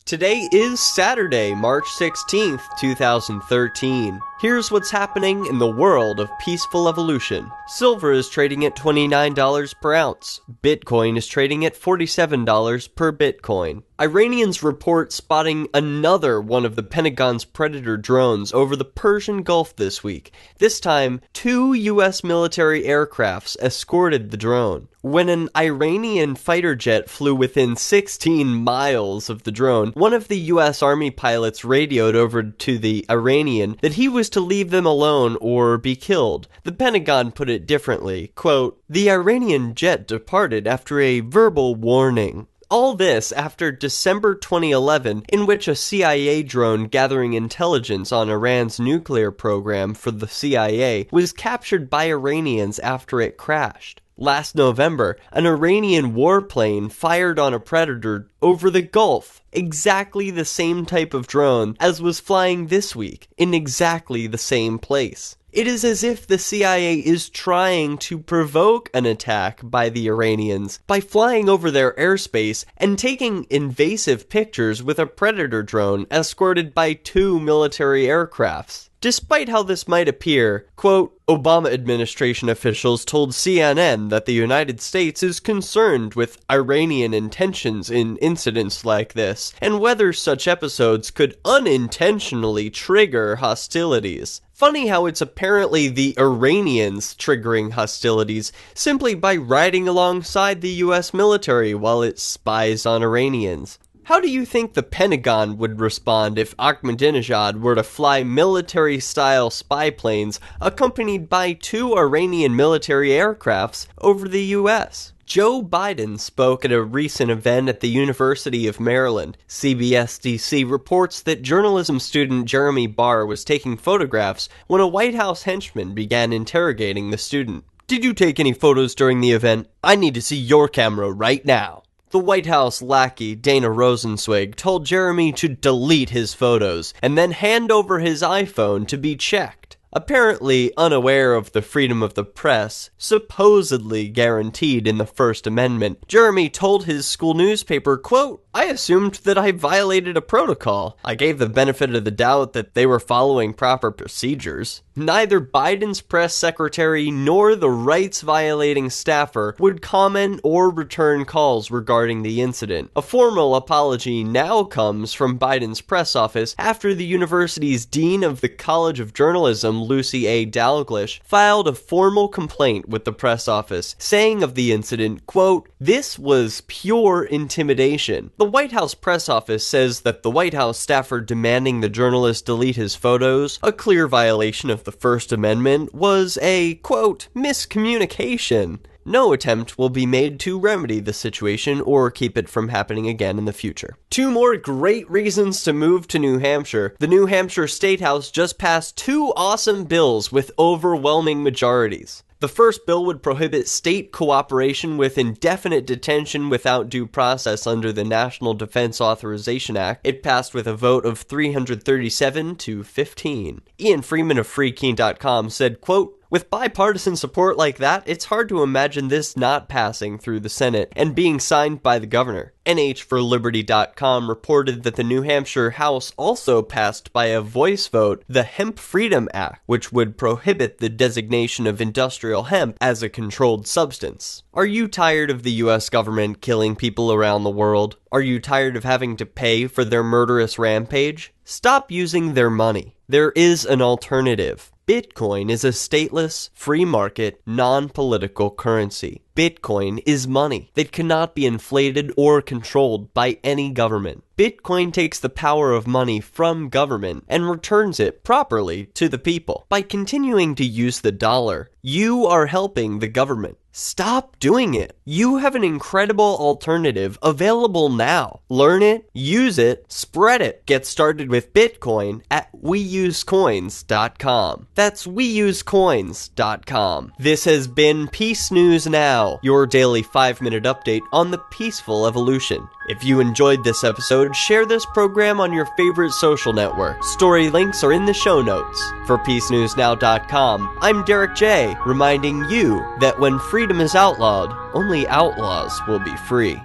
Today is Saturday, March 16th, 2013. Here's what's happening in the world of peaceful evolution. Silver is trading at $29 per ounce. Bitcoin is trading at $47 per Bitcoin. Iranians report spotting another one of the Pentagon's Predator drones over the Persian Gulf this week. This time, 2 U.S. military aircrafts escorted the drone. When an Iranian fighter jet flew within 16 miles of the drone, one of the U.S. Army pilots radioed over to the Iranian that he was to leave them alone or be killed. The Pentagon put it differently, quote, "The Iranian jet departed after a verbal warning." All this after December 2011, in which a CIA drone gathering intelligence on Iran's nuclear program for the CIA was captured by Iranians after it crashed. Last November, an Iranian warplane fired on a Predator over the Gulf, exactly the same type of drone as was flying this week, in exactly the same place. It is as if the CIA is trying to provoke an attack by the Iranians by flying over their airspace and taking invasive pictures with a Predator drone escorted by 2 military aircrafts. Despite how this might appear, quote, Obama administration officials told CNN that the United States is concerned with Iranian intentions in incidents like this, and whether such episodes could unintentionally trigger hostilities. Funny how it's apparently the Iranians triggering hostilities simply by riding alongside the US military while it spies on Iranians. How do you think the Pentagon would respond if Ahmadinejad were to fly military-style spy planes accompanied by 2 Iranian military aircrafts over the US? Joe Biden spoke at a recent event at the University of Maryland. CBS-DC reports that journalism student Jeremy Barr was taking photographs when a White House henchman began interrogating the student. "Did you take any photos during the event? I need to see your camera right now." The White House lackey, Dana Rosenzweig, told Jeremy to delete his photos and then hand over his iPhone to be checked. Apparently unaware of the freedom of the press, supposedly guaranteed in the First Amendment, Jeremy told his school newspaper, quote, "I assumed that I violated a protocol. I gave the benefit of the doubt that they were following proper procedures." Neither Biden's press secretary nor the rights-violating staffer would comment or return calls regarding the incident. A formal apology now comes from Biden's press office after the university's dean of the College of Journalism, Lucy A. Dalglish, filed a formal complaint with the press office, saying of the incident, quote, "This was pure intimidation." The White House press office says that the White House staffer demanding the journalist delete his photos, a clear violation of the First Amendment, was a, quote, "miscommunication." No attempt will be made to remedy the situation or keep it from happening again in the future. 2 more great reasons to move to New Hampshire. The New Hampshire State House just passed 2 awesome bills with overwhelming majorities. The first bill would prohibit state cooperation with indefinite detention without due process under the National Defense Authorization Act. It passed with a vote of 337 to 15. Ian Freeman of FreeKeen.com said, quote, "With bipartisan support like that, it's hard to imagine this not passing through the Senate and being signed by the governor." NHforLiberty.com reported that the New Hampshire House also passed by a voice vote the Hemp Freedom Act, which would prohibit the designation of industrial hemp as a controlled substance. Are you tired of the US government killing people around the world? Are you tired of having to pay for their murderous rampage? Stop using their money. There is an alternative. Bitcoin is a stateless, free market, non-political currency. Bitcoin is money that cannot be inflated or controlled by any government. Bitcoin takes the power of money from government and returns it properly to the people. By continuing to use the dollar, you are helping the government. Stop doing it. You have an incredible alternative available now. Learn it, use it, spread it. Get started with Bitcoin at WeUseCoins.com. That's WeUseCoins.com. This has been Peace News Now, your daily 5-minute update on the peaceful evolution. If you enjoyed this episode, share this program on your favorite social network. Story links are in the show notes. For PeaceNewsNow.com, I'm Derek J, reminding you that when freedom is outlawed, only outlaws will be free.